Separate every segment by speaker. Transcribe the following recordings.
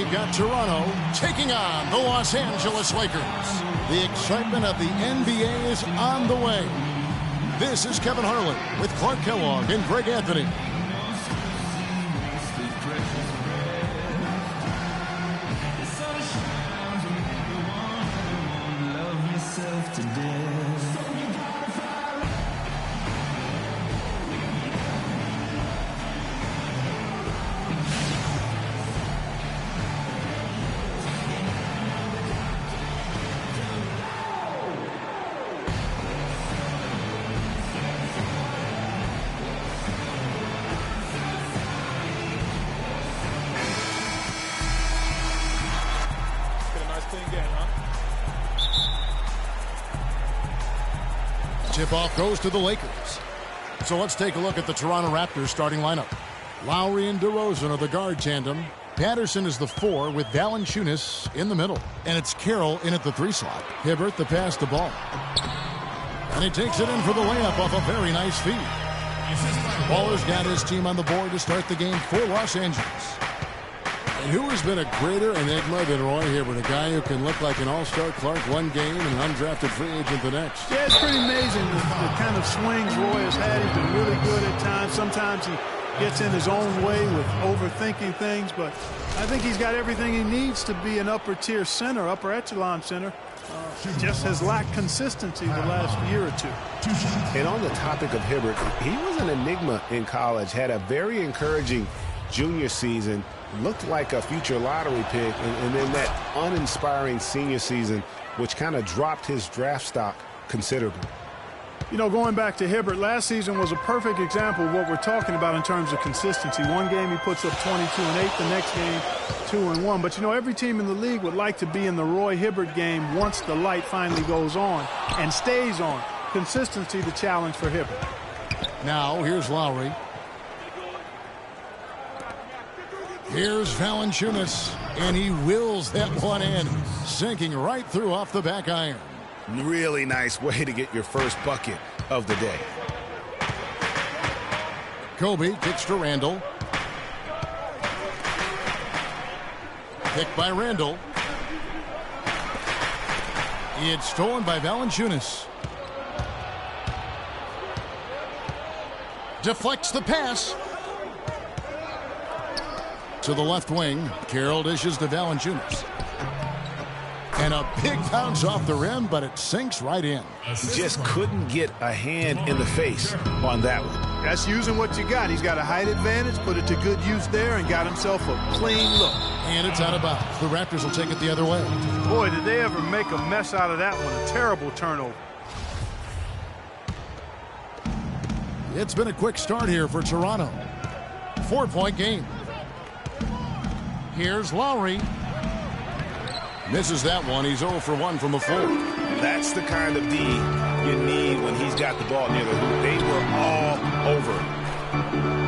Speaker 1: we've got Toronto taking on the Los Angeles Lakers. The excitement of the NBA is on the way. This is Kevin Harlan with Clark Kellogg and Greg Anthony. Tip-off goes to the Lakers. So let's take a look at the Toronto Raptors starting lineup. Lowry and DeRozan are the guard tandem. Patterson is the 4 with Valanciunas in the middle. And it's Carroll in at the 3 slot. Hibbert the pass to Ball. And he takes it in for the layup off a very nice feed. Baller's got his team on the board to start the game for Los Angeles. And who has been a greater enigma than Roy Hibbert, a guy who can look like an all-star Clark one game and an undrafted free agent the next?
Speaker 2: Yeah, it's pretty amazing the kind of swings Roy has had. He's been really good at times. Sometimes he gets in his own way with overthinking things, but I think he's got everything he needs to be an upper-tier center, upper echelon center. Just has lacked consistency the last year or two.
Speaker 3: And on the topic of Hibbert, he was an enigma in college, had a very encouraging junior season, looked like a future lottery pick, and then that uninspiring senior season, which kind of dropped his draft stock considerably.
Speaker 2: You know, going back to Hibbert, last season was a perfect example of what we're talking about in terms of consistency. One game he puts up 22 and 8, the next game 2 and 1. But, you know, every team in the league would like to be in the Roy Hibbert game once the light finally goes on and stays on. Consistency, the challenge for Hibbert.
Speaker 1: Now, here's Lowry. Here's Valanciunas, and he wills that one in, sinking right through off the back iron.
Speaker 3: Really nice way to get your first bucket of the day.
Speaker 1: Kobe kicks to Randall. Picked by Randall. It's stolen by Valanciunas. Deflects the pass. To the left wing, Carroll dishes to Valanciunas. And a big bounce off the rim, but it sinks right in.
Speaker 3: Just couldn't get a hand in the face on that one.
Speaker 2: That's using what you got. He's got a height advantage, put it to good use there, and got himself a clean look.
Speaker 1: And it's out of bounds. The Raptors will take it the other way.
Speaker 2: Boy, did they ever make a mess out of that one. A terrible turnover.
Speaker 1: It's been a quick start here for Toronto. 4-point game. Here's Lowry. Misses that one. He's 0 for 1 from the floor.
Speaker 3: That's the kind of D you need when he's got the ball near the hoop. They were all over it.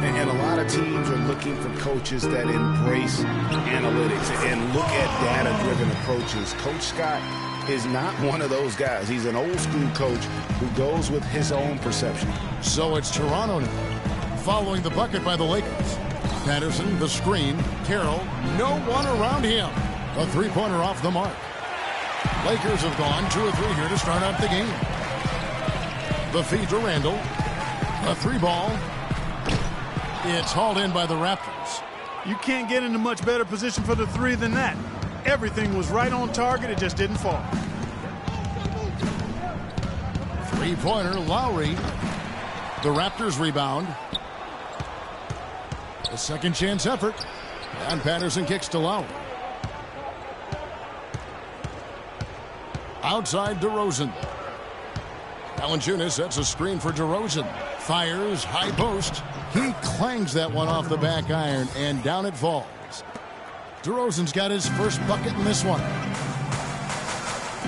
Speaker 3: And a lot of teams are looking for coaches that embrace analytics and look at data-driven approaches. Coach Scott is not one of those guys. He's an old-school coach who goes with his own perception.
Speaker 1: So it's Toronto now, following the bucket by the Lakers. Patterson, the screen. Carroll, no one around him. A three-pointer off the mark. Lakers have gone 2 or 3 here to start out the game. The feed to Randall. A 3-ball. It's hauled in by the Raptors.
Speaker 2: You can't get in a much better position for the 3 than that. Everything was right on target. It just didn't fall.
Speaker 1: Three-pointer, Lowry. The Raptors rebound. A second chance effort. And Patterson kicks to Lowry. Outside DeRozan. Valanciunas sets a screen for DeRozan. Fires, high post. He clangs that one off the back iron, and down it falls. DeRozan's got his first bucket in this one.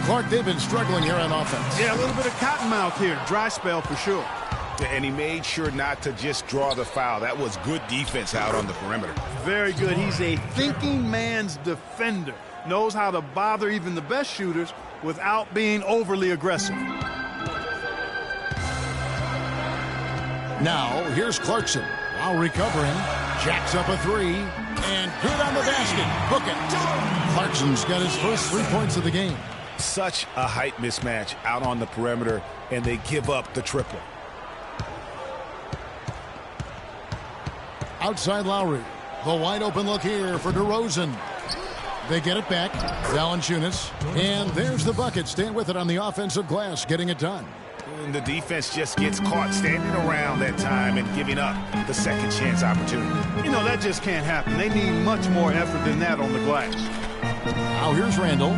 Speaker 1: Clark, they've been struggling here on offense.
Speaker 2: Yeah, a little bit of cottonmouth here. Dry spell for sure.
Speaker 3: And he made sure not to just draw the foul. That was good defense out on the perimeter.
Speaker 2: Very good. He's a thinking man's defender. Knows how to bother even the best shooters without being overly aggressive.
Speaker 1: Now, here's Clarkson. While recovering, jacks up a 3. And good on the basket. Book it. Clarkson's got his first 3 points of the game.
Speaker 3: Such a height mismatch out on the perimeter, and they give up the triple.
Speaker 1: Outside Lowry. The wide open look here for DeRozan. They get it back. Valanciunas. And there's the bucket. Staying with it on the offensive glass, getting it done.
Speaker 3: And the defense just gets caught standing around that time and giving up the second chance opportunity.
Speaker 2: You know, that just can't happen. They need much more effort than that on the glass.
Speaker 1: Now here's Randall.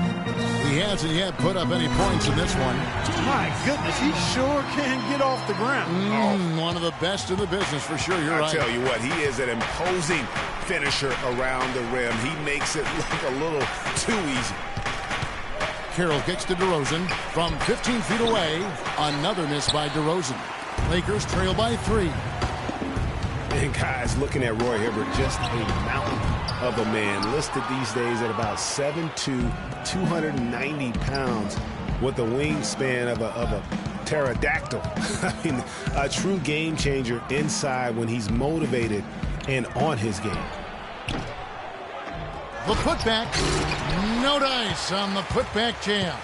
Speaker 1: He hasn't yet put up any points in this one.
Speaker 2: My goodness, he sure can get off the ground.
Speaker 1: One of the best in the business for sure. You're right.
Speaker 3: I tell you what, he is an imposing finisher around the rim. He makes it look a little too easy.
Speaker 1: Carroll kicks to DeRozan from 15 feet away. Another miss by DeRozan. Lakers trail by 3.
Speaker 3: And guys, looking at Roy Hibbert, just a mountain of a man, listed these days at about 7'2", 290 pounds, with the wingspan of a pterodactyl. I mean, a true game changer inside when he's motivated and on his game.
Speaker 1: The putback, no dice on the putback jam.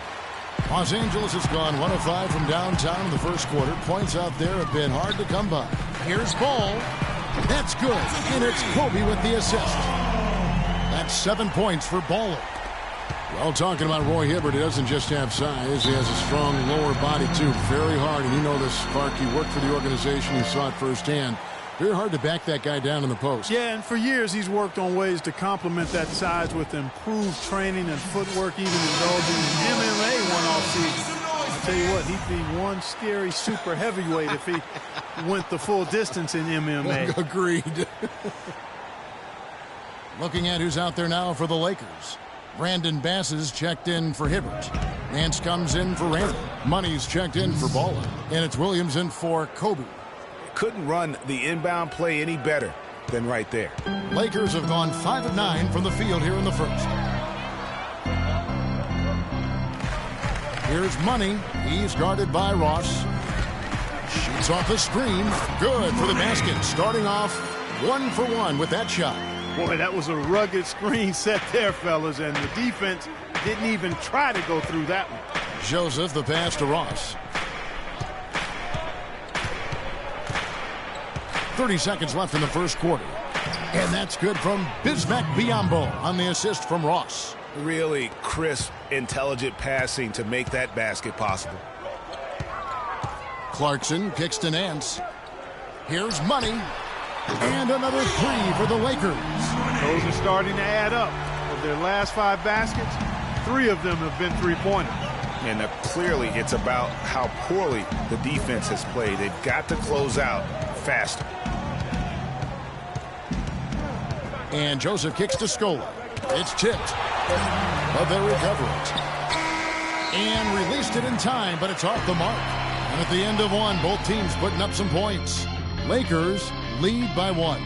Speaker 1: Los Angeles has gone 1 of 5 from downtown in the first quarter. Points out there have been hard to come by. Here's Ball. That's good, and it's Kobe with the assist. That's 7 points for Baller. Well, talking about Roy Hibbert, he doesn't just have size. He has a strong lower body, too. Very hard, and you know this, Clark. You worked for the organization. You saw it firsthand. Very hard to back that guy down in the post.
Speaker 2: Yeah, and for years he's worked on ways to complement that size with improved training and footwork, even indulging in MMA one off-season. I'll tell you what, he'd be one scary super heavyweight if he went the full distance in MMA.
Speaker 1: Agreed. Looking at who's out there now for the Lakers. Brandon Bass is checked in for Hibbert. Nance comes in for Randall. Money's checked in for Baller. And it's Williams in for Kobe.
Speaker 3: Couldn't run the inbound play any better than right there.
Speaker 1: Lakers have gone 5 of 9 from the field here in the first. Here's Money. He's guarded by Ross. Shoots off the screen. Good for the basket. Starting off 1 for 1 with that shot.
Speaker 2: Boy, that was a rugged screen set there, fellas, and the defense didn't even try to go through that one.
Speaker 1: Joseph, the pass to Ross. 30 seconds left in the first quarter. And that's good from Bismack Biyombo on the assist from Ross.
Speaker 3: Really crisp, intelligent passing to make that basket possible.
Speaker 1: Clarkson kicks to Nance. Here's Money. And another 3 for the Lakers.
Speaker 2: Those are starting to add up. Of their last 5 baskets, 3 of them have been three-pointers.
Speaker 3: And clearly it's about how poorly the defense has played. They've got to close out faster.
Speaker 1: And Joseph kicks to Scola. It's tipped. But they recover it. And released it in time, but it's off the mark. And at the end of one, both teams putting up some points. Lakers lead by 1.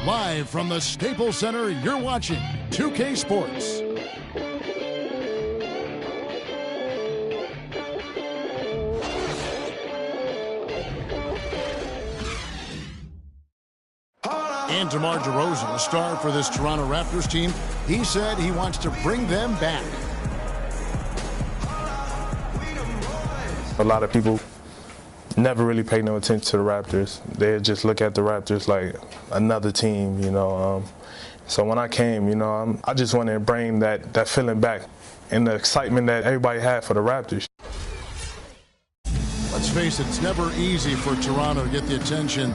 Speaker 1: Live from the Staples Center, you're watching 2K Sports. And DeMar DeRozan, a star for this Toronto Raptors team, he said he wants to bring them back.
Speaker 4: A lot of people never really pay no attention to the Raptors. They just look at the Raptors like another team, you know. So when I came, you know, I just wanted to bring that feeling back and the excitement that everybody had for the Raptors.
Speaker 1: Let's face it, it's never easy for Toronto to get the attention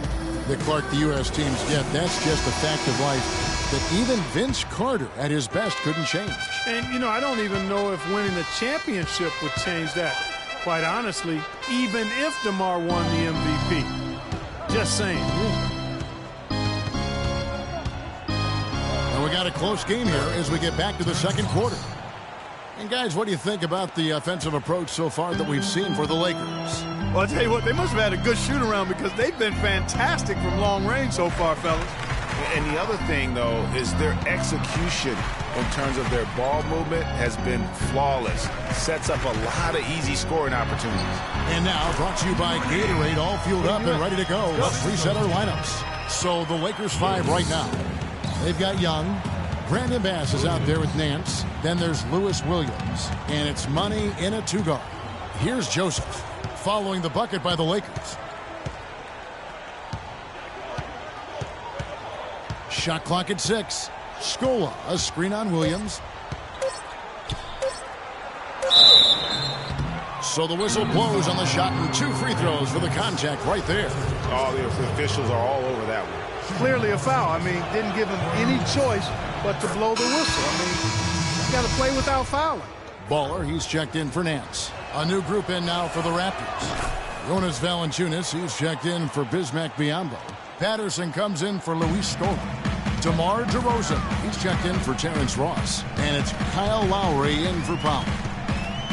Speaker 1: that, Clark, the U.S. teams get. That's just a fact of life that even Vince Carter at his best couldn't change.
Speaker 2: And, you know, I don't even know if winning a championship would change that. Quite honestly, even if DeMar won the MVP. Just saying.
Speaker 1: And we got a close game here as we get back to the second quarter. And, guys, what do you think about the offensive approach so far that we've seen for the Lakers?
Speaker 2: Well, I'll tell you what, they must have had a good shoot-around because they've been fantastic from long range so far, fellas.
Speaker 3: And the other thing, though, is their execution in terms of their ball movement has been flawless. Sets up a lot of easy scoring opportunities.
Speaker 1: And now, brought to you by Gatorade, all fueled up and ready to go. Let's reset our lineups. So the Lakers 5 right now. They've got Young. Brandon Bass is out there with Nance. Then there's Lewis Williams. And it's Money in a two-guard. Here's Joseph following the bucket by the Lakers. Shot clock at 6. Scola, a screen on Williams. So the whistle blows on the shot and 2 free throws for the contact right there.
Speaker 3: Oh, the officials are all over that one.
Speaker 2: Clearly a foul. I mean, didn't give him any choice but to blow the whistle. I mean, you got to play without fouling.
Speaker 1: Baller, he's checked in for Nance. A new group in now for the Raptors. Jonas Valanciunas, he's checked in for Bismack Biyombo. Patterson comes in for Luis Scola. DeMar DeRozan, he's checked in for Terrence Ross. And it's Kyle Lowry in for Powell.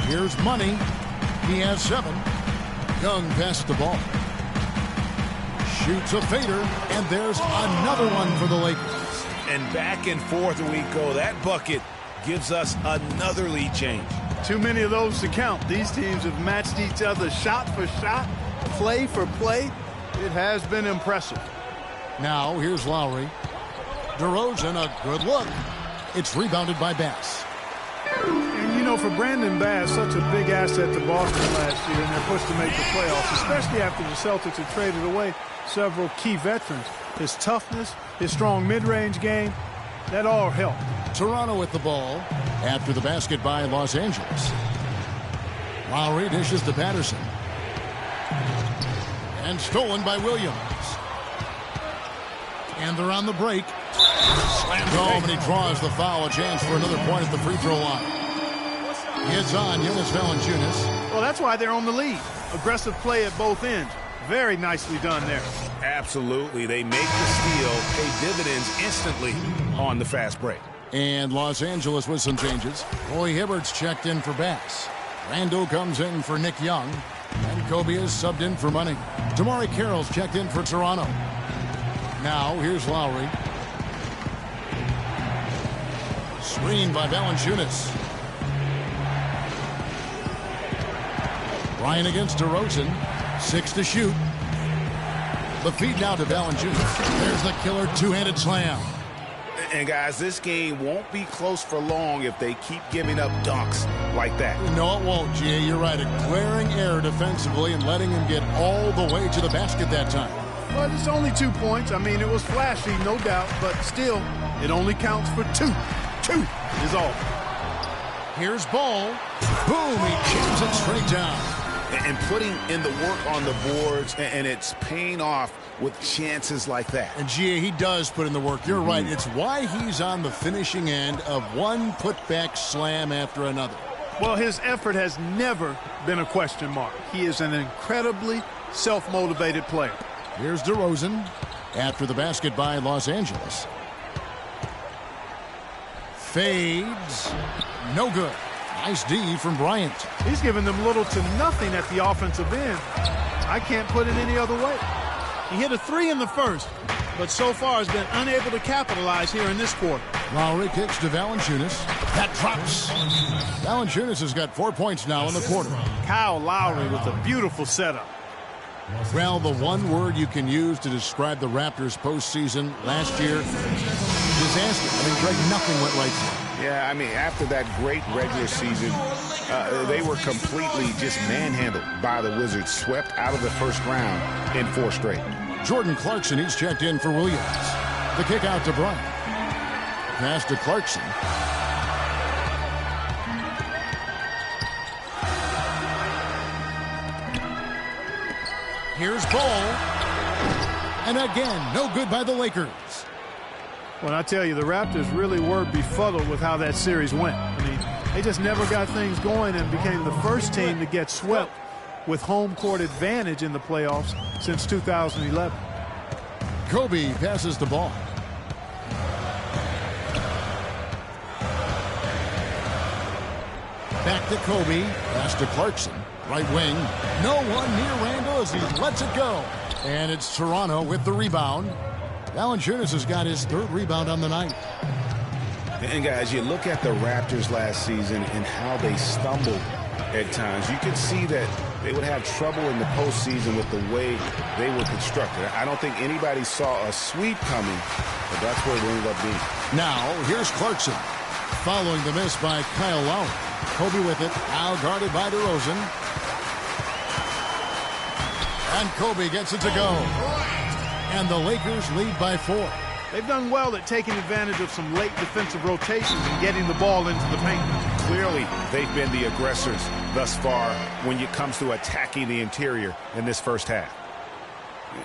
Speaker 1: Here's Money. He has 7. Young passes the ball. Shoots a fader, and there's another one for the Lakers.
Speaker 3: And back and forth we go. That bucket gives us another lead change.
Speaker 2: Too many of those to count. These teams have matched each other shot for shot, play for play. It has been impressive.
Speaker 1: Now here's Lowry. DeRozan, a good look. It's rebounded by Bass.
Speaker 2: And, you know, for Brandon Bass, such a big asset to Boston last year, and they're pushed to make the playoffs, especially after the Celtics had traded away several key veterans. His toughness, his strong mid-range game, that all helped.
Speaker 1: Toronto with the ball after the basket by Los Angeles. Lowry dishes to Patterson. And stolen by Williams. And they're on the break. Slams home, and he draws the foul. A chance for another point at the free throw line. It's on Jonas Valanciunas.
Speaker 2: Well, that's why they're on the lead. Aggressive play at both ends. Very nicely done there.
Speaker 3: Absolutely. They make the steal, pay dividends instantly on the fast break.
Speaker 1: And Los Angeles with some changes. Roy Hibbert's checked in for Bass. Randall comes in for Nick Young. And Kobe is subbed in for Money. Damari Carroll's checked in for Toronto. Now, here's Lowry. Screened by Valanciunas. Ryan against DeRozan. 6 to shoot. The feed now to Valanciunas. There's the killer two-handed slam.
Speaker 3: And, guys, this game won't be close for long if they keep giving up dunks like that.
Speaker 1: No, it won't, G.A. You're right. A glaring error defensively and letting him get all the way to the basket that time.
Speaker 2: But it's only 2 points. I mean, it was flashy, no doubt, but still, it only counts for 2. 2 is all.
Speaker 1: Here's Ball. Boom, he jams it straight down.
Speaker 3: And putting in the work on the boards, and it's paying off with chances like that.
Speaker 1: And, G.A., he does put in the work. You're right. It's why he's on the finishing end of one putback slam after another.
Speaker 2: Well, his effort has never been a question mark. He is an incredibly self-motivated player.
Speaker 1: Here's DeRozan after the basket by Los Angeles. Fades. No good. Nice D from Bryant.
Speaker 2: He's given them little to nothing at the offensive end. I can't put it any other way. He hit a 3 in the first, but so far has been unable to capitalize here in this quarter.
Speaker 1: Lowry kicks to Valanciunas. That drops. Valanciunas has got 4 points now in the quarter.
Speaker 2: Kyle Lowry with a beautiful setup.
Speaker 1: Well, the one word you can use to describe the Raptors postseason last year, disaster. I mean, Greg, nothing went right for them.
Speaker 3: Yeah, I mean, after that great regular season, they were completely just manhandled by the Wizards, swept out of the first round in 4 straight.
Speaker 1: Jordan Clarkson, he's checked in for Williams. The kick out to Bryant. Pass to Clarkson. Here's Ball. And again, no good by the Lakers.
Speaker 2: Well, I tell you, the Raptors really were befuddled with how that series went. I mean, they just never got things going and became the first team to get swept with home court advantage in the playoffs since 2011.
Speaker 1: Kobe passes the ball. Back to Kobe. Pass to Clarkson. Right wing. No one near Randall as he lets it go. And it's Toronto with the rebound. Valanciunas has got his 3rd rebound on the night.
Speaker 3: And, guys, you look at the Raptors last season and how they stumbled at times. You can see that they would have trouble in the postseason with the way they were constructed. I don't think anybody saw a sweep coming, but that's where it ended up being.
Speaker 1: Now, here's Clarkson. Following the miss by Kyle Lowry. Kobe with it, now guarded by DeRozan. And Kobe gets it to go. And the Lakers lead by 4.
Speaker 2: They've done well at taking advantage of some late defensive rotations and getting the ball into the paint.
Speaker 3: Clearly, they've been the aggressors thus far when it comes to attacking the interior in this first half.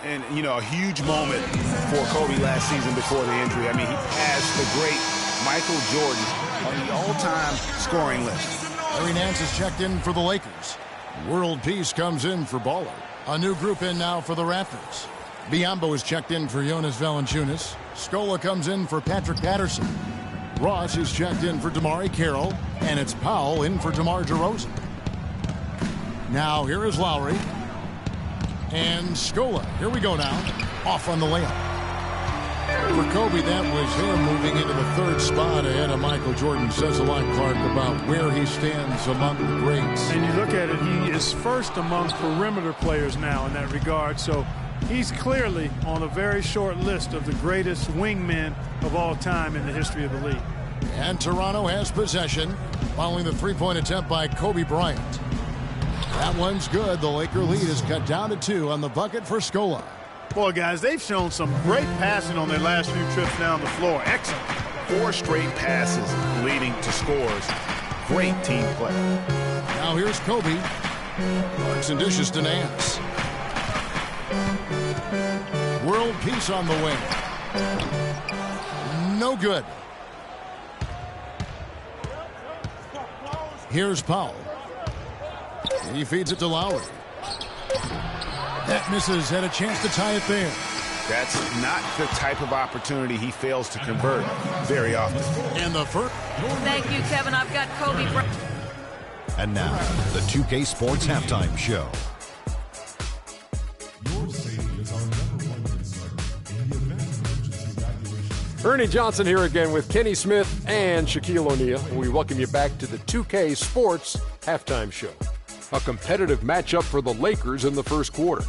Speaker 3: And, you know, a huge moment for Kobe last season before the injury. I mean, he passed the great Michael Jordan on the all-time scoring list.
Speaker 1: Larry Nance is checked in for the Lakers. World Peace comes in for Baller. A new group in now for the Raptors. Biyombo is checked in for Jonas Valanciunas. Scola comes in for Patrick Patterson. Ross is checked in for DeMar Carroll. And it's Powell in for DeMar DeRozan. Now here is Lowry. And Scola. Here we go now. Off on the layup. For Kobe, that was him moving into the third spot ahead of Michael Jordan. Says a lot, Clark, about where he stands among the greats.
Speaker 2: And you look at it, he is first among perimeter players now in that regard. So he's clearly on a very short list of the greatest wingmen of all time in the history of the league.
Speaker 1: And Toronto has possession following the three-point attempt by Kobe Bryant. That one's good. The Laker lead is cut down to 2 on the bucket for Scola.
Speaker 2: Boy, guys, they've shown some great passing on their last few trips down the floor. Excellent.
Speaker 3: 4 straight passes leading to scores. Great team play.
Speaker 1: Now here's Kobe. Clarkson dishes to Nance. World Peace on the wing. No good. Here's Powell. He feeds it to Lowry. That misses. Had a chance to tie it there.
Speaker 3: That's not the type of opportunity he fails to convert very often.
Speaker 1: And the first.
Speaker 5: Thank you, Kevin. I've got Kobe.
Speaker 6: And now, the 2K Sports Halftime Show.
Speaker 7: Ernie Johnson here again with Kenny Smith and Shaquille O'Neal. We welcome you back to the 2K Sports Halftime Show. A competitive matchup for the Lakers in the first quarter.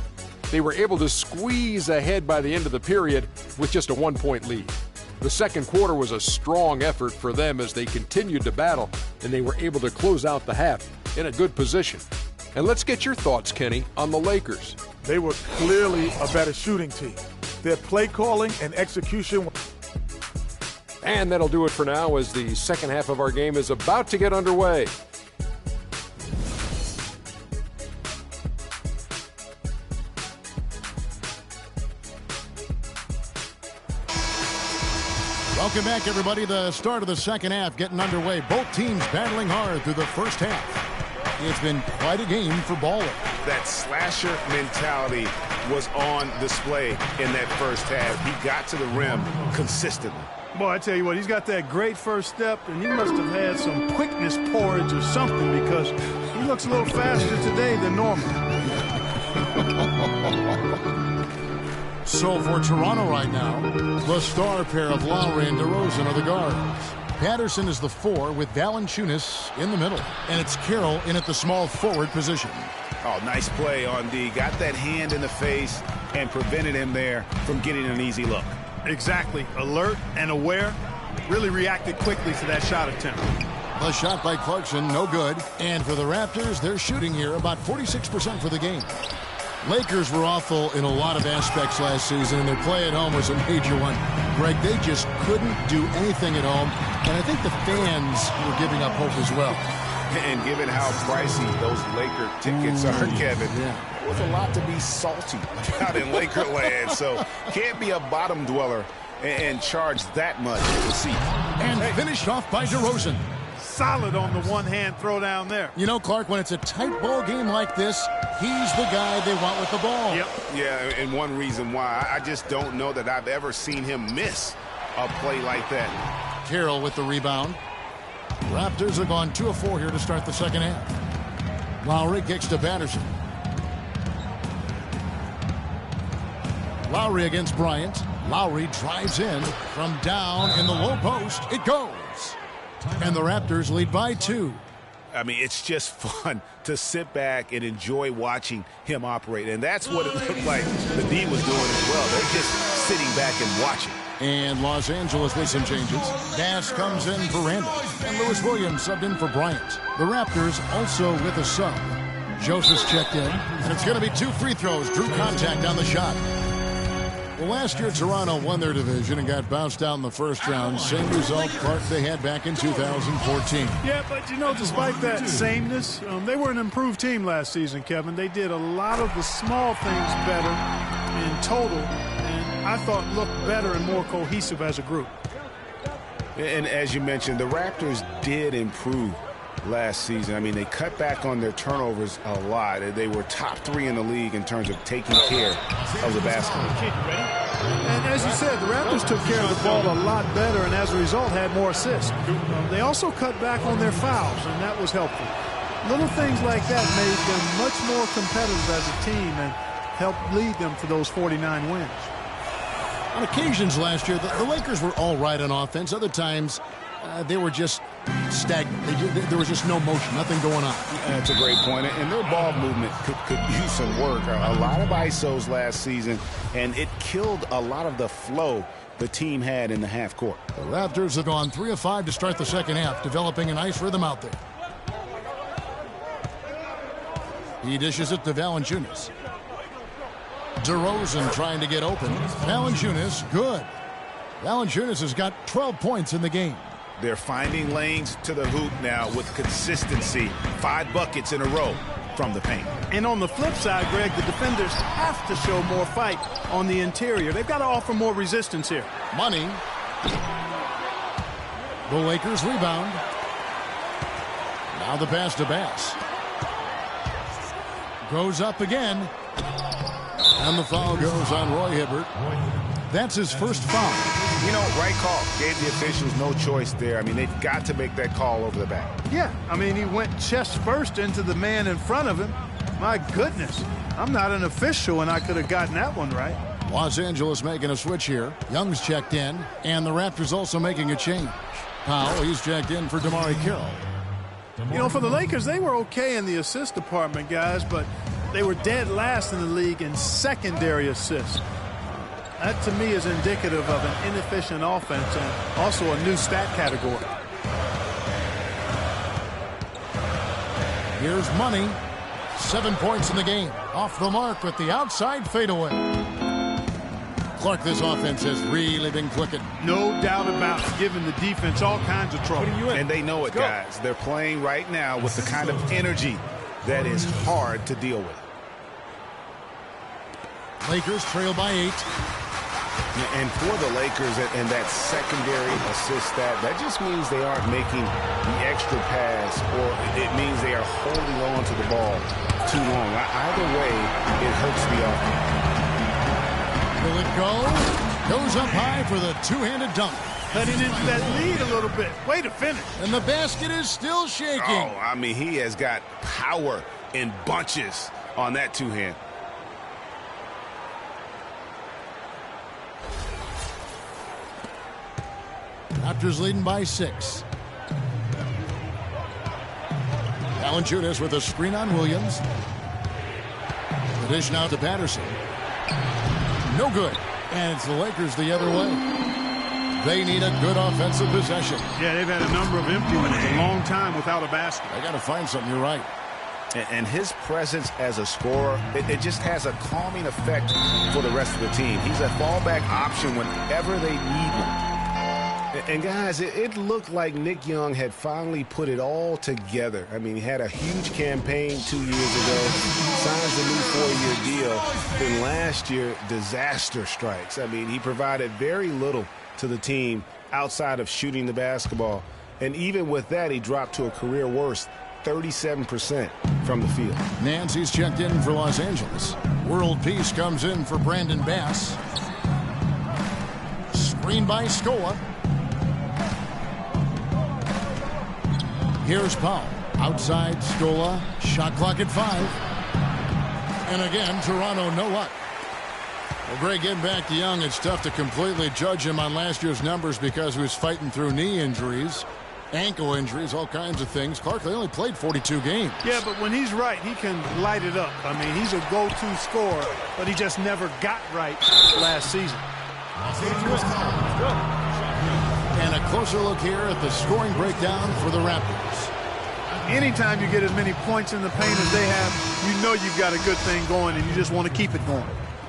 Speaker 7: They were able to squeeze ahead by the end of the period with just a 1-point lead. The second quarter was a strong effort for them as they continued to battle, and they were able to close out the half in a good position. And let's get your thoughts, Kenny, on the Lakers.
Speaker 8: They were clearly a better shooting team. Their play calling and execution.
Speaker 7: And that'll do it for now as the second half of our game is about to get underway.
Speaker 1: Welcome back, everybody. The start of the second half getting underway. Both teams battling hard through the first half. It's been quite a game for Baller.
Speaker 3: That slasher mentality was on display in that first half. He got to the rim consistently.
Speaker 2: Boy, I tell you what, he's got that great first step, and he must have had some quickness porridge or something because he looks a little faster today than normal.
Speaker 1: So for Toronto right now, the star pair of Lowry and DeRozan are the guards. Patterson is the 4 with Valanciunas in the middle. And it's Carroll in at the small forward position.
Speaker 3: Oh, nice play on D. Got that hand in the face and prevented him there from getting an easy look.
Speaker 2: Exactly. Alert and aware. Really reacted quickly to that shot attempt.
Speaker 1: The shot by Clarkson, no good. And for the Raptors, they're shooting here about 46% for the game. Lakers were awful in a lot of aspects last season, and their play at home was a major one. Greg, they just couldn't do anything at home, and I think the fans were giving up hope as well.
Speaker 3: And given how pricey those Laker tickets are, Kevin, there was a lot to be salty out in Laker land, so can't be a bottom dweller and charge that much for the seat.
Speaker 1: And finished off by DeRozan.
Speaker 2: Solid on the one-hand throw down there.
Speaker 1: You know, Clark, when it's a tight ball game like this, he's the guy they want with the ball.
Speaker 2: Yep.
Speaker 3: Yeah, and one reason why, I just don't know that I've ever seen him miss a play like that.
Speaker 1: Carroll with the rebound. Raptors have gone 2 of 4 here to start the second half. Lowry kicks to Patterson. Lowry against Bryant. Lowry drives in from down in the low post. It goes. And the Raptors lead by 2.
Speaker 3: I mean, it's just fun to sit back and enjoy watching him operate. And that's what it looked like the D was doing as well. They're just sitting back and watching.
Speaker 1: And Los Angeles with some changes. Bass comes in for Randall. And Lewis Williams subbed in for Bryant. The Raptors also with a sub. Joseph's checked in. And it's going to be 2 free throws. Drew contact on the shot. Well, last year Toronto won their division and got bounced out in the first round. Same result, Clark, they had back in 2014.
Speaker 2: Yeah, but, you know, despite that sameness, they were an improved team last season, Kevin. They did a lot of the small things better in total, and I thought looked better and more cohesive as a group.
Speaker 3: And as you mentioned, the Raptors did improve last season. I mean, they cut back on their turnovers a lot. They were top 3 in the league in terms of taking care of the basketball.
Speaker 2: And as you said, the Raptors took care of the ball a lot better and as a result had more assists. They also cut back on their fouls, and that was helpful. Little things like that made them much more competitive as a team and helped lead them to those 49 wins.
Speaker 1: On occasions last year, the Lakers were all right on offense. Other times, they were just stagnant. There was just no motion, nothing going on.
Speaker 3: That's a great point. And their ball movement could use some work. A lot of ISOs last season, and it killed a lot of the flow the team had in the half court.
Speaker 1: The Raptors have gone 3 of 5 to start the second half, developing a nice rhythm out there. He dishes it to Valanciunas. DeRozan trying to get open. Valanciunas, good. Valanciunas has got 12 points in the game.
Speaker 3: They're finding lanes to the hoop now with consistency. 5 buckets in a row from the paint.
Speaker 2: And on the flip side, Greg, the defenders have to show more fight on the interior. They've got to offer more resistance here.
Speaker 1: Money. The Lakers rebound. Now the pass to Bass. Goes up again. And the foul goes on Roy Hibbert. That's his first foul.
Speaker 3: You know, right call. Gave the officials no choice there. I mean, they've got to make that call over the back.
Speaker 2: Yeah, I mean, he went chest first into the man in front of him. My goodness, I'm not an official, and I could have gotten that one right.
Speaker 1: Los Angeles making a switch here. Young's checked in, and the Raptors also making a change. Powell, he's checked in for DeMarre Carroll.
Speaker 2: You know, for the Lakers, they were okay in the assist department, guys, but they were dead last in the league in secondary assists. That, to me, is indicative of an inefficient offense and also a new stat category.
Speaker 1: Here's Money. 7 points in the game. Off the mark with the outside fadeaway. Clark, this offense has really been clicking.
Speaker 2: No doubt about it, giving the defense all kinds of trouble.
Speaker 3: And they know it, guys. They're playing right now with the kind of energy that is hard to deal with.
Speaker 1: Lakers trail by 8.
Speaker 3: And for the Lakers and that secondary assist stat, that just means they aren't making the extra pass, or it means they are holding on to the ball too long. Either way, it hurts the offense.
Speaker 1: Will it go? Goes up high for the two-handed dunk.
Speaker 2: Cutting into that lead a little bit. Way to finish.
Speaker 1: And the basket is still shaking.
Speaker 3: Oh, I mean, he has got power in bunches on that two-hand.
Speaker 1: Raptors leading by 6. Valanciunas with a screen on Williams. The dish now to Patterson. No good. And it's the Lakers the other way. They need a good offensive possession.
Speaker 2: Yeah, they've had a number of empty ones, a long time without a basket.
Speaker 1: They got to find something. You're right.
Speaker 3: And his presence as a scorer, it just has a calming effect for the rest of the team. He's a fallback option whenever they need one. And, guys, it looked like Nick Young had finally put it all together. I mean, he had a huge campaign 2 years ago, signs a new 4-year deal. Then last year, disaster strikes. I mean, he provided very little to the team outside of shooting the basketball. And even with that, he dropped to a career worst, 37% from the field.
Speaker 1: Nancy's checked in for Los Angeles. World Peace comes in for Brandon Bass. Screen by Scola. Here's Powell. Outside Scola. Shot clock at 5. And again, Toronto no luck. Well, Greg, getting back to Young, it's tough to completely judge him on last year's numbers because he was fighting through knee injuries. Ankle injuries, all kinds of things. Clark only played 42 games.
Speaker 2: Yeah, but when he's right, he can light it up. I mean, he's a go-to scorer, but he just never got right last season.
Speaker 1: And a closer look here at the scoring breakdown for the Raptors.
Speaker 2: Anytime you get as many points in the paint as they have, you know you've got a good thing going, and you just want to keep it going.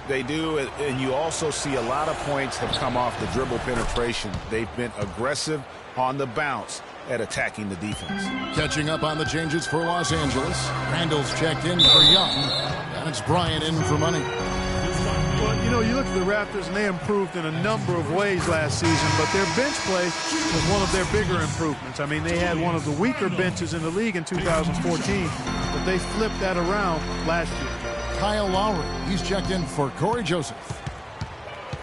Speaker 3: They do, and you also see a lot of points have come off the dribble penetration. They've been aggressive on the bounce at attacking the defense.
Speaker 1: Catching up on the changes for Los Angeles. Randall's checked in for Young, and it's Bryant in for Money.
Speaker 2: Well, you know, you look at the Raptors, and they improved in a number of ways last season, but their bench play was one of their bigger improvements. I mean, they had one of the weaker benches in the league in 2014, but they flipped that around last year.
Speaker 1: Kyle Lowry, he's checked in for Corey Joseph.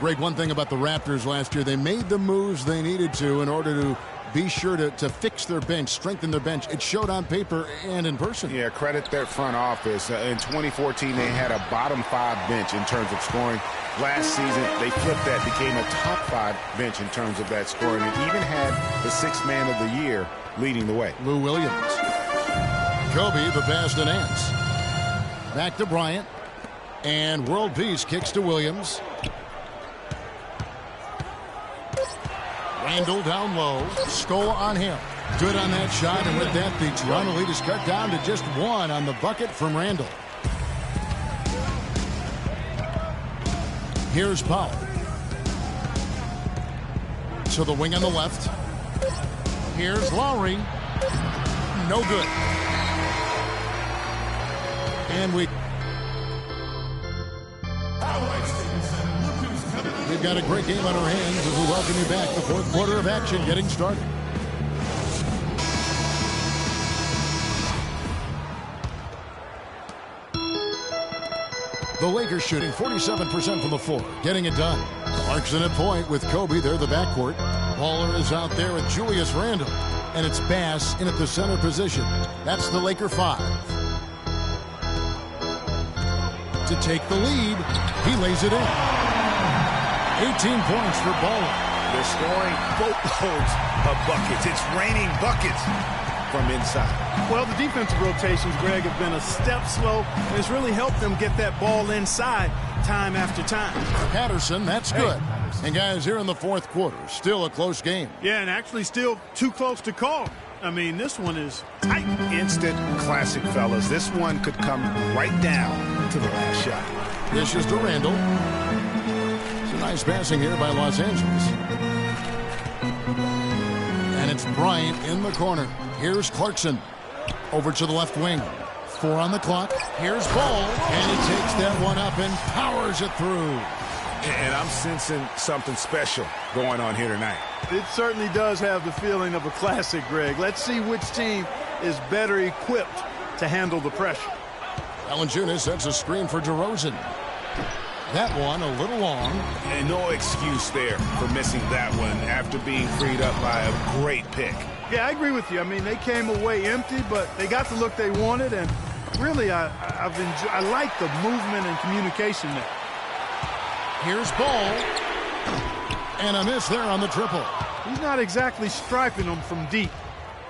Speaker 1: Greg, one thing about the Raptors last year, they made the moves they needed to in order to be sure to fix their bench, strengthen their bench. It showed on paper and in person.
Speaker 3: Yeah, credit their front office. In 2014, they had a bottom 5 bench in terms of scoring. Last season, they flipped that, became a top 5 bench in terms of that scoring, and even had the 6th man of the year leading the way.
Speaker 1: Lou Williams. Kobe, the pass to Nance. Back to Bryant. And world peace kicks to Williams. Randall down low. Scola on him. Good on that shot, and with that, the Toronto lead is cut down to just 1 on the bucket from Randall. Here's Powell. To the wing on the left. Here's Lowry. No good. And we've got a great game on our hands as we welcome you back. The 4th quarter of action getting started. The Lakers shooting 47% from the floor, getting it done. Clarkson at point with Kobe. They're the backcourt. Baller is out there with Julius Randle. And it's Bass in at the center position. That's the Laker 5. To take the lead, he lays it in. 18 points for Baller.
Speaker 3: They're scoring boatloads of buckets. It's raining buckets from inside.
Speaker 2: Well, the defensive rotations, Greg, have been a step slow, and it's really helped them get that ball inside time after time.
Speaker 1: Patterson, that's good. And guys, here in the 4th quarter, still a close game.
Speaker 2: Yeah, and actually still too close to call. I mean, this one is tight.
Speaker 3: Instant classic, fellas. This one could come right down to the last shot.
Speaker 1: This is to Randall. It's a nice passing here by Los Angeles. And it's Bryant in the corner. Here's Clarkson. Over to the left wing. 4 on the clock. Here's Ball. And he takes that one up and powers it through.
Speaker 3: And I'm sensing something special going on here tonight.
Speaker 2: It certainly does have the feeling of a classic, Greg. Let's see which team is better equipped to handle the pressure.
Speaker 1: Valanciunas sets a screen for DeRozan. That one a little long.
Speaker 3: And no excuse there for missing that one after being freed up by a great pick.
Speaker 2: Yeah, I agree with you. I mean, they came away empty, but they got the look they wanted, and really, I like the movement and communication there.
Speaker 1: Here's Ball. And a miss there on the triple.
Speaker 2: He's not exactly striping them from deep.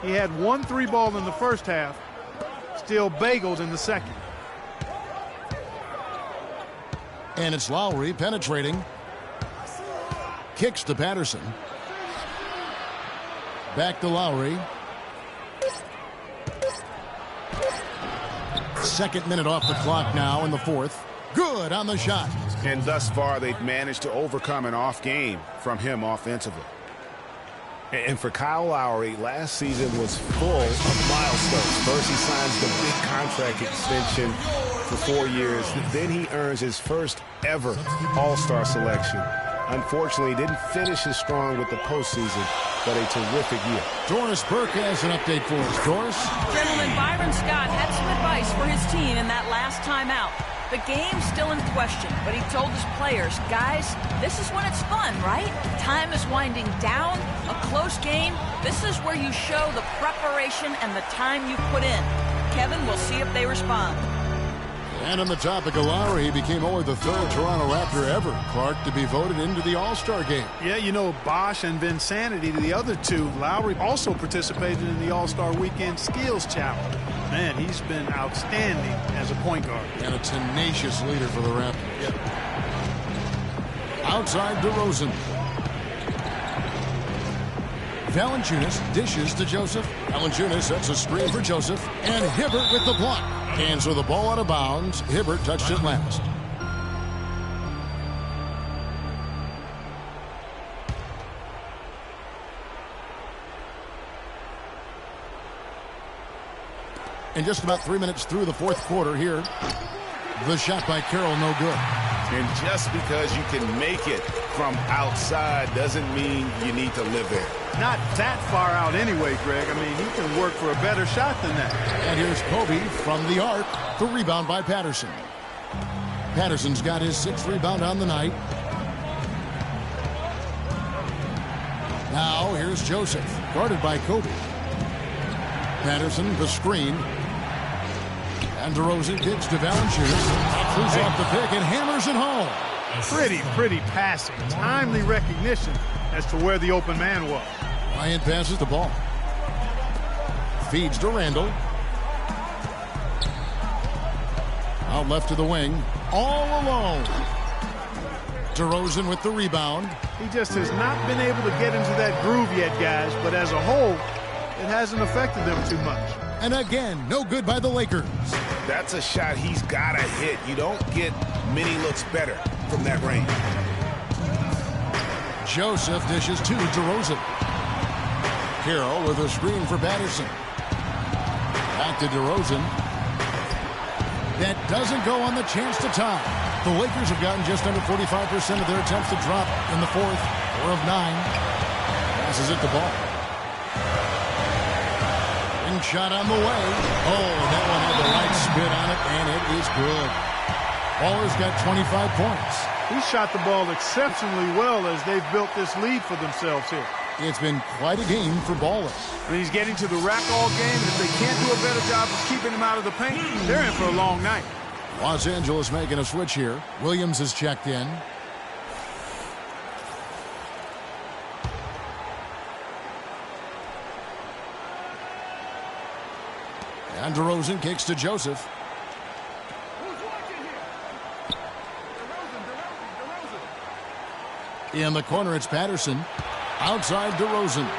Speaker 2: He had 1 3-ball in the first half, still bageled in the second.
Speaker 1: And it's Lowry penetrating. Kicks to Patterson. Back to Lowry. 2nd minute off the clock now in the 4th. Good on the shot.
Speaker 3: And thus far, they've managed to overcome an off game from him offensively. And for Kyle Lowry, last season was full of milestones. First, he signs the big contract extension for 4 years. Then he earns his first ever All-Star selection. Unfortunately, he didn't finish as strong with the postseason, but a terrific year.
Speaker 1: Doris Burke has an update for us. Doris?
Speaker 5: Gentlemen, Byron Scott had some advice for his team in that last timeout. The game's still in question, but he told his players, guys, this is when it's fun, right? Time is winding down, a close game. This is where you show the preparation and the time you put in. Kevin, we'll see if they respond.
Speaker 1: And on the topic of Lowry, he became only the third Toronto Raptor ever, Clark, to be voted into the All-Star game.
Speaker 2: Yeah, you know, Bosch and Vinsanity, the other two. Lowry also participated in the All-Star Weekend Skills Challenge. Man, he's been outstanding as a point guard.
Speaker 1: And a tenacious leader for the Raptors. Yep. Outside DeRozan. Valanciunas dishes to Joseph. Valanciunas sets a screen for Joseph. And Hibbert with the block. And so the ball out of bounds. Hibbert touched it last. And just about 3 minutes through the fourth quarter here. The shot by Carroll, no good.
Speaker 3: And just because you can make it from outside doesn't mean you need to live there.
Speaker 2: Not that far out anyway, Greg. I mean, he can work for a better shot than that.
Speaker 1: And here's Kobe from the arc. The rebound by Patterson. Patterson's got his 6th rebound on the night. Now here's Joseph, guarded by Kobe. Patterson, the screen. And DeRozan kicks to Valanciunas. Loose off the pick and hammers it home.
Speaker 2: Pretty passing. Timely recognition as to where the open man was.
Speaker 1: Bryant passes the ball. Feeds to Randall. Out left to the wing. All alone. DeRozan with the rebound.
Speaker 2: He just has not been able to get into that groove yet, guys. But as a whole, it hasn't affected them too much.
Speaker 1: And again, no good by the Lakers.
Speaker 3: That's a shot he's got to hit. You don't get many looks better from that range.
Speaker 1: Joseph dishes to DeRozan. Carroll with a screen for Patterson. Back to DeRozan. That doesn't go on the chance to tie. The Lakers have gotten just under 45% of their attempts to drop in the fourth. 4 of 9. Passes it to Ball. And shot on the way. Oh, that one had the right spin on it, and it is good. Baller's got 25 points.
Speaker 2: He shot the ball exceptionally well as they've built this lead for themselves here.
Speaker 1: It's been quite a game for Baller.
Speaker 2: I mean, he's getting to the rack all game, and if they can't do a better job of keeping him out of the paint, they're in for a long night.
Speaker 1: Los Angeles making a switch here. Williams is checked in. And DeRozan kicks to Joseph. In the corner, it's Patterson. Outside DeRozan.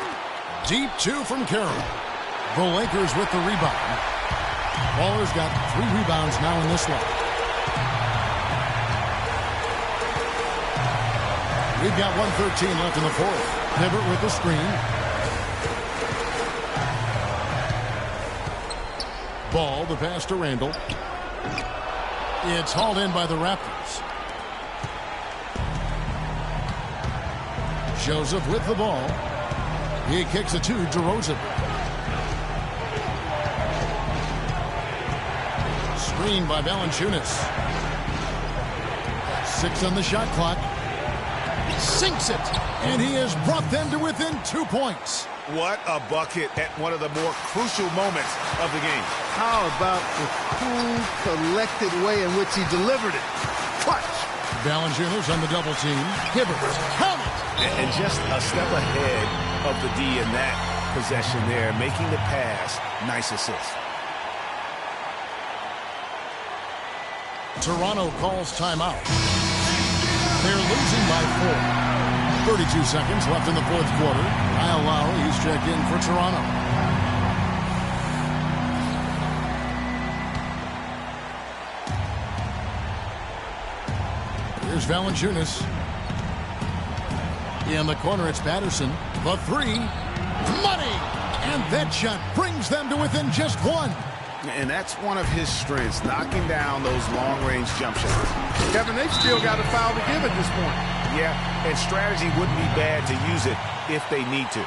Speaker 1: Deep 2 from Carroll. The Lakers with the rebound. Baller's got 3 rebounds now in this one. We've got 1:13 left in the fourth. Hibbert with the screen. Ball, the pass to Randall. It's hauled in by the Raptors. Joseph with the ball. He kicks it to DeRozan. Screen by Valanciunas. 6 on the shot clock. Sinks it. And he has brought them to within 2 points.
Speaker 3: What a bucket at one of the more crucial moments of the game.
Speaker 9: How about the cool, collected way in which he delivered it? Clutch.
Speaker 1: Valanciunas on the double team. Hibbert. Count it.
Speaker 3: And just a step ahead of the D in that possession there, making the pass. Nice assist.
Speaker 1: Toronto calls timeout. They're losing by 4. 32 seconds left in the fourth quarter. Kyle Lowry, he's checked in for Toronto. Here's Valanciunas. In the corner, it's Patterson. The 3. Money! And that shot brings them to within just 1.
Speaker 3: And that's one of his strengths, knocking down those long-range jump shots.
Speaker 2: Kevin, they've still got a foul to give at this point.
Speaker 3: Yeah, and strategy wouldn't be bad to use it if they need to.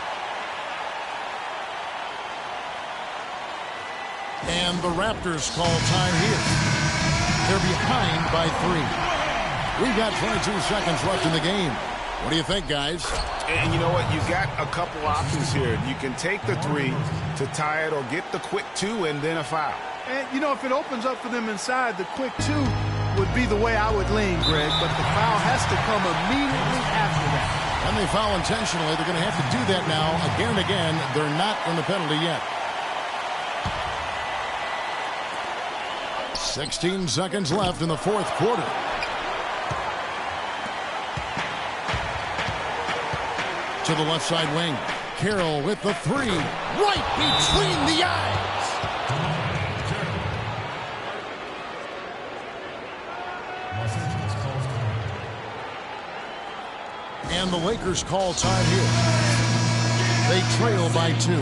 Speaker 1: And the Raptors call time here. They're behind by 3. We've got 22 seconds left in the game. What do you think, guys?
Speaker 3: And you know what? You've got a couple options here. You can take the 3 to tie it or get the quick 2 and then a foul.
Speaker 2: And, you know, if it opens up for them inside, the quick two would be the way I would lean, Greg, but the foul has to come immediately after that.
Speaker 1: And they foul intentionally. They're going to have to do that now again and again. They're not in the penalty yet. 16 seconds left in the fourth quarter. To the left side wing. Carroll with the three. Right between the eyes. And the Lakers call time here. They trail by 2. 6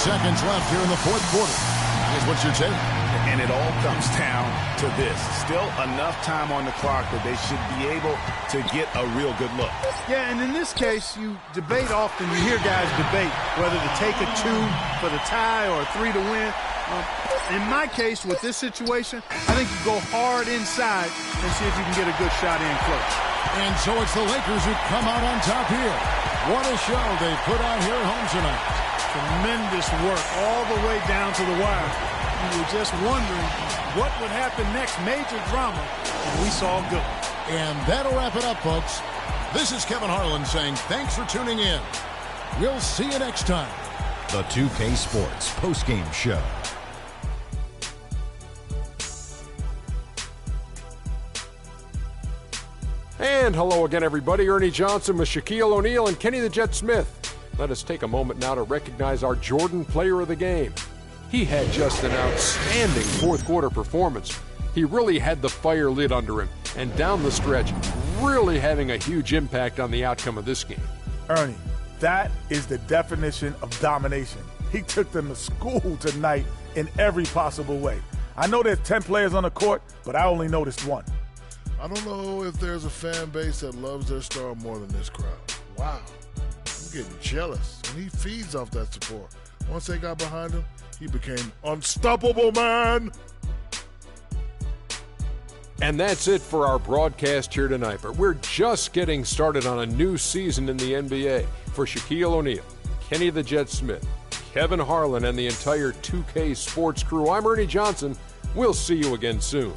Speaker 1: seconds left here in the fourth quarter. Here's what you're saying.
Speaker 3: And it all comes down to this. Still enough time on the clock that they should be able to get a real good look.
Speaker 2: Yeah, and in this case, you debate often. You hear guys debate whether to take a 2 for the tie or a 3 to win. In my case, with this situation, I think you go hard inside and see if you can get a good shot in close.
Speaker 1: And so it's the Lakers who come out on top here. What a show they put on here at home tonight.
Speaker 2: Tremendous work all the way down to the wire. You were just wondering what would happen next. Major drama, and we saw good.
Speaker 1: And that'll wrap it up, folks. This is Kevin Harlan saying thanks for tuning in. We'll see you next time.
Speaker 6: The 2K Sports postgame show.
Speaker 7: And hello again, everybody. Ernie Johnson with Shaquille O'Neal and Kenny the Jet Smith. Let us take a moment now to recognize our Jordan Player of the Game. He had just an outstanding fourth quarter performance. He really had the fire lit under him, and down the stretch, really having a huge impact on the outcome of this game.
Speaker 8: Ernie, that is the definition of domination. He took them to school tonight in every possible way. I know there's 10 players on the court, but I only noticed one.
Speaker 10: I don't know if there's a fan base that loves their star more than this crowd. Wow. I'm getting jealous, and he feeds off that support. Once they got behind him, he became unstoppable, man.
Speaker 7: And that's it for our broadcast here tonight. But we're just getting started on a new season in the NBA. For Shaquille O'Neal, Kenny the Jet Smith, Kevin Harlan, and the entire 2K Sports crew, I'm Ernie Johnson. We'll see you again soon.